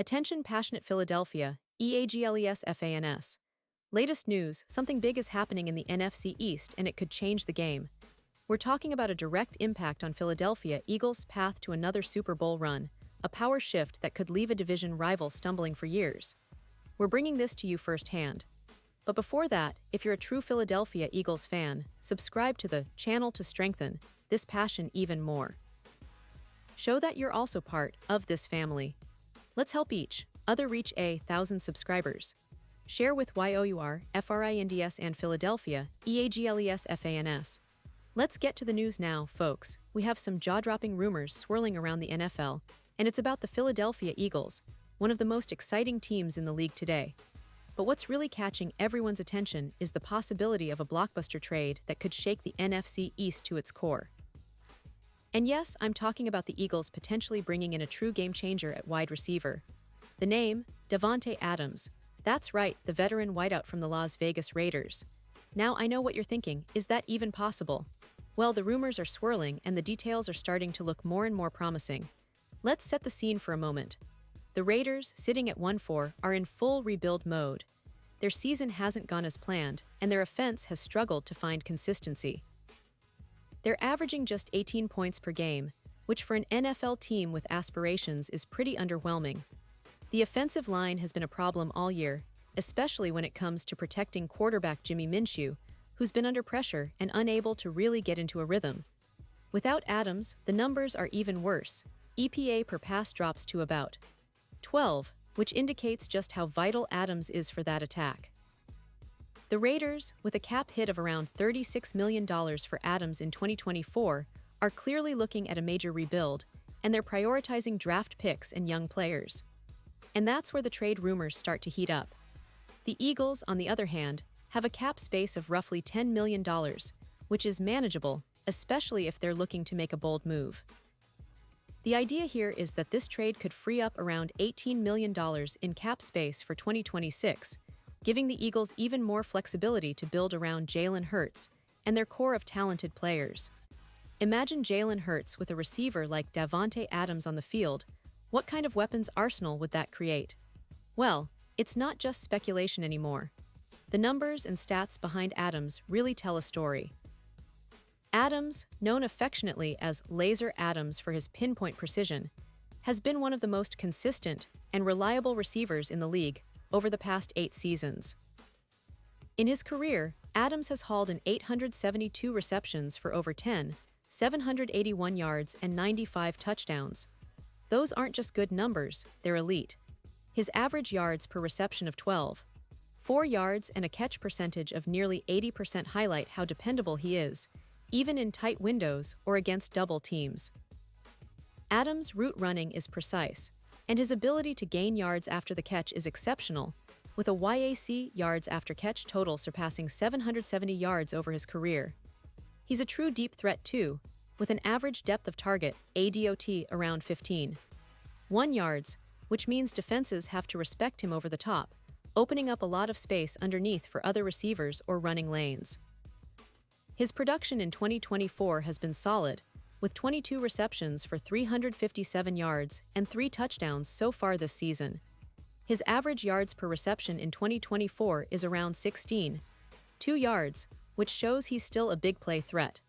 Attention passionate Philadelphia, EAGLES. Latest news, something big is happening in the NFC East and it could change the game. We're talking about a direct impact on Philadelphia Eagles' path to another Super Bowl run, a power shift that could leave a division rival stumbling for years. We're bringing this to you firsthand. But before that, if you're a true Philadelphia Eagles fan, subscribe to the channel to strengthen this passion even more. Show that you're also part of this family. Let's help each other reach 1,000 subscribers. Share with YOUR, FRINDS and Philadelphia, EAGLES. Let's get to the news now, folks. We have some jaw-dropping rumors swirling around the NFL, and it's about the Philadelphia Eagles, one of the most exciting teams in the league today. But what's really catching everyone's attention is the possibility of a blockbuster trade that could shake the NFC East to its core. And yes, I'm talking about the Eagles potentially bringing in a true game-changer at wide receiver. The name, Davante Adams. That's right, the veteran wideout from the Las Vegas Raiders. Now I know what you're thinking, is that even possible? Well, the rumors are swirling and the details are starting to look more and more promising. Let's set the scene for a moment. The Raiders, sitting at 1-4, are in full rebuild mode. Their season hasn't gone as planned, and their offense has struggled to find consistency. They're averaging just 18 points per game, which for an NFL team with aspirations is pretty underwhelming. The offensive line has been a problem all year, especially when it comes to protecting quarterback Jimmy Minshew, who's been under pressure and unable to really get into a rhythm. Without Adams, the numbers are even worse. EPA per pass drops to about 12, which indicates just how vital Adams is for that attack. The Raiders, with a cap hit of around $36 million for Adams in 2024, are clearly looking at a major rebuild, and they're prioritizing draft picks and young players. And that's where the trade rumors start to heat up. The Eagles, on the other hand, have a cap space of roughly $10 million, which is manageable, especially if they're looking to make a bold move. The idea here is that this trade could free up around $18 million in cap space for 2026, giving the Eagles even more flexibility to build around Jalen Hurts and their core of talented players. Imagine Jalen Hurts with a receiver like Davante Adams on the field. What kind of weapons arsenal would that create? Well, it's not just speculation anymore. The numbers and stats behind Adams really tell a story. Adams, known affectionately as Laser Adams for his pinpoint precision, has been one of the most consistent and reliable receivers in the league over the past 8 seasons. In his career, Adams has hauled in 872 receptions for over 781 yards and 95 touchdowns. Those aren't just good numbers, they're elite. His average yards per reception of 12.4 yards and a catch percentage of nearly 80% highlight how dependable he is, even in tight windows or against double teams. Adams' route running is precise, and his ability to gain yards after the catch is exceptional, with a YAC yards after catch total surpassing 770 yards over his career. He's a true deep threat too, with an average depth of target, ADOT, around 15.1 yards, which means defenses have to respect him over the top, opening up a lot of space underneath for other receivers or running lanes. His production in 2024 has been solid, with 22 receptions for 357 yards and 3 touchdowns so far this season. His average yards per reception in 2024 is around 16.2 yards, which shows he's still a big play threat.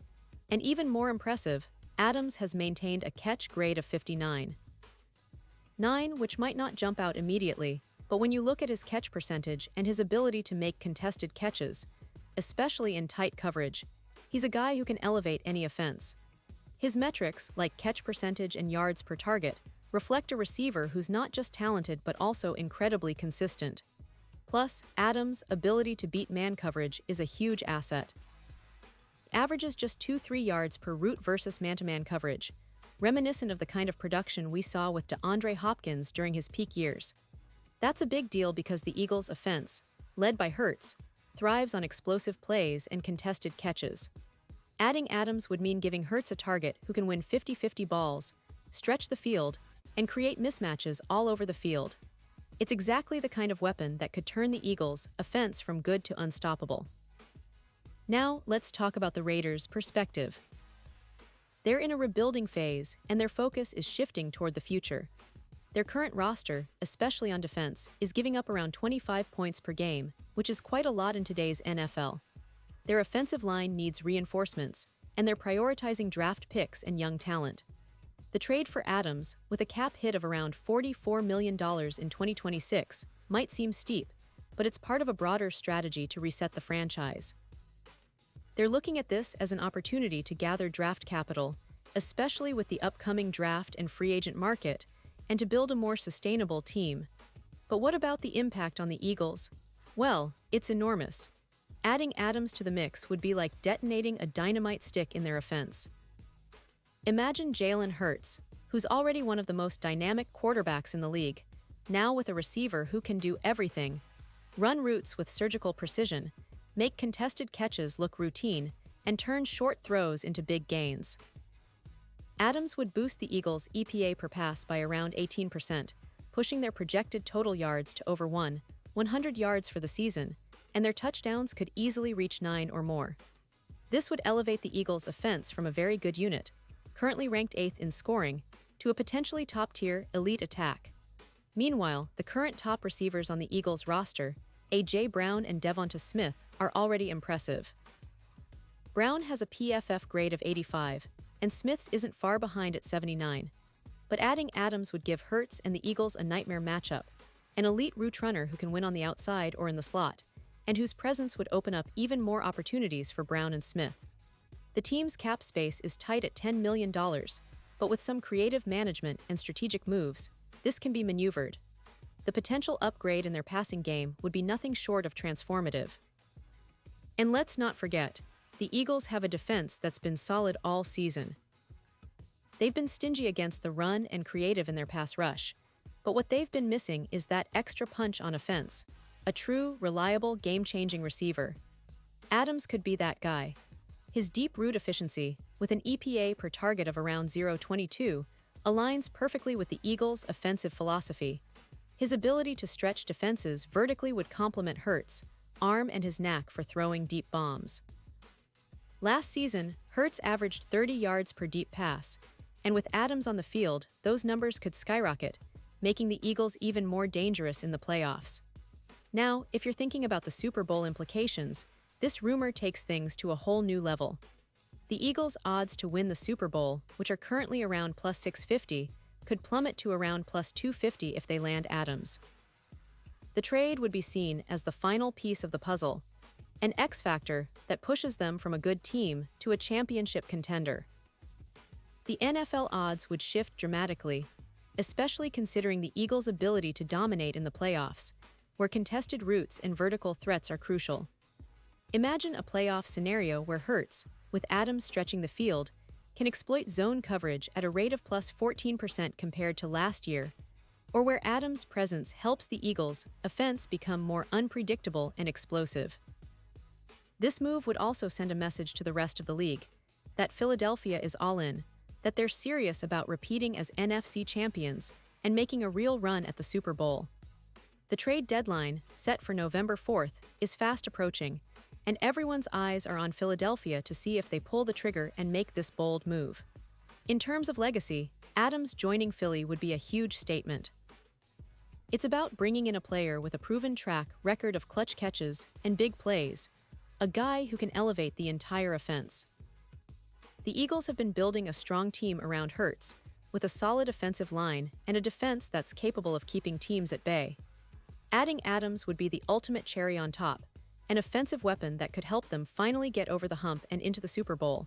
And even more impressive, Adams has maintained a catch grade of 59.9, which might not jump out immediately, but when you look at his catch percentage and his ability to make contested catches, especially in tight coverage, he's a guy who can elevate any offense. His metrics, like catch percentage and yards per target, reflect a receiver who's not just talented but also incredibly consistent. Plus, Adams' ability to beat man coverage is a huge asset. He averages just 2-3 yards per route versus man-to-man coverage, reminiscent of the kind of production we saw with DeAndre Hopkins during his peak years. That's a big deal because the Eagles' offense, led by Hurts, thrives on explosive plays and contested catches. Adding Adams would mean giving Hurts a target who can win 50-50 balls, stretch the field, and create mismatches all over the field. It's exactly the kind of weapon that could turn the Eagles' offense from good to unstoppable. Now, let's talk about the Raiders' perspective. They're in a rebuilding phase, and their focus is shifting toward the future. Their current roster, especially on defense, is giving up around 25 points per game, which is quite a lot in today's NFL. Their offensive line needs reinforcements, and they're prioritizing draft picks and young talent. The trade for Adams, with a cap hit of around $44 million in 2026, might seem steep, but it's part of a broader strategy to reset the franchise. They're looking at this as an opportunity to gather draft capital, especially with the upcoming draft and free agent market, and to build a more sustainable team. But what about the impact on the Eagles? Well, it's enormous. Adding Adams to the mix would be like detonating a dynamite stick in their offense. Imagine Jalen Hurts, who's already one of the most dynamic quarterbacks in the league, now with a receiver who can do everything: run routes with surgical precision, make contested catches look routine, and turn short throws into big gains. Adams would boost the Eagles' EPA per pass by around 18%, pushing their projected total yards to over 100 yards for the season, and their touchdowns could easily reach 9 or more. This would elevate the Eagles' offense from a very good unit, currently ranked 8th in scoring, to a potentially top-tier elite attack. Meanwhile, the current top receivers on the Eagles' roster, A.J. Brown and Devonta Smith, are already impressive. Brown has a PFF grade of 85, and Smith's isn't far behind at 79. But adding Adams would give Hurts and the Eagles a nightmare matchup, an elite route runner who can win on the outside or in the slot, and whose presence would open up even more opportunities for Brown and Smith. The team's cap space is tight at $10 million, but with some creative management and strategic moves, this can be maneuvered. The potential upgrade in their passing game would be nothing short of transformative. And let's not forget, the Eagles have a defense that's been solid all season. They've been stingy against the run and creative in their pass rush, but what they've been missing is that extra punch on offense, a true, reliable, game-changing receiver. Adams could be that guy. His deep route efficiency, with an EPA per target of around 0.22, aligns perfectly with the Eagles' offensive philosophy. His ability to stretch defenses vertically would complement Hurts' arm and his knack for throwing deep bombs. Last season, Hurts averaged 30 yards per deep pass, and with Adams on the field, those numbers could skyrocket, making the Eagles even more dangerous in the playoffs. Now, if you're thinking about the Super Bowl implications, this rumor takes things to a whole new level. The Eagles' odds to win the Super Bowl, which are currently around plus 650, could plummet to around plus 250 if they land Adams. The trade would be seen as the final piece of the puzzle, an X factor that pushes them from a good team to a championship contender. The NFL odds would shift dramatically, especially considering the Eagles' ability to dominate in the playoffs, where contested routes and vertical threats are crucial. Imagine a playoff scenario where Hurts, with Adams stretching the field, can exploit zone coverage at a rate of plus 14% compared to last year, or where Adams' presence helps the Eagles' offense become more unpredictable and explosive. This move would also send a message to the rest of the league that Philadelphia is all in, that they're serious about repeating as NFC champions and making a real run at the Super Bowl. The trade deadline, set for November 4th, is fast approaching, and everyone's eyes are on Philadelphia to see if they pull the trigger and make this bold move. In terms of legacy, Adams joining Philly would be a huge statement. It's about bringing in a player with a proven track record of clutch catches and big plays, a guy who can elevate the entire offense. The Eagles have been building a strong team around Hurts, with a solid offensive line and a defense that's capable of keeping teams at bay. Adding Adams would be the ultimate cherry on top, an offensive weapon that could help them finally get over the hump and into the Super Bowl.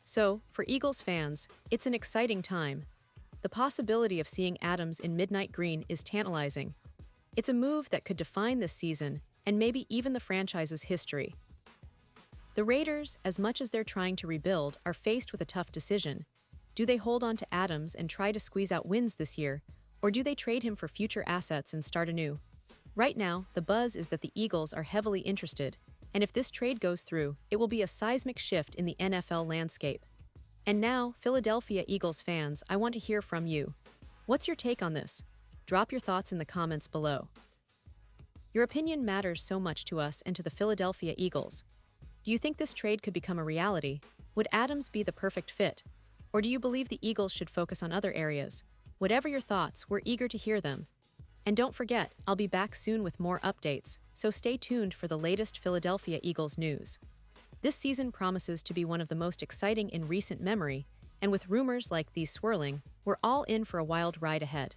So, for Eagles fans, it's an exciting time. The possibility of seeing Adams in midnight green is tantalizing. It's a move that could define this season and maybe even the franchise's history. The Raiders, as much as they're trying to rebuild, are faced with a tough decision. Do they hold on to Adams and try to squeeze out wins this year, or do they trade him for future assets and start anew? Right now, the buzz is that the Eagles are heavily interested, and if this trade goes through, it will be a seismic shift in the NFL landscape. And now, Philadelphia Eagles fans, I want to hear from you. What's your take on this? Drop your thoughts in the comments below. Your opinion matters so much to us and to the Philadelphia Eagles. Do you think this trade could become a reality? Would Adams be the perfect fit? Or do you believe the Eagles should focus on other areas? Whatever your thoughts, we're eager to hear them. And don't forget, I'll be back soon with more updates, so stay tuned for the latest Philadelphia Eagles news. This season promises to be one of the most exciting in recent memory, and with rumors like these swirling, we're all in for a wild ride ahead.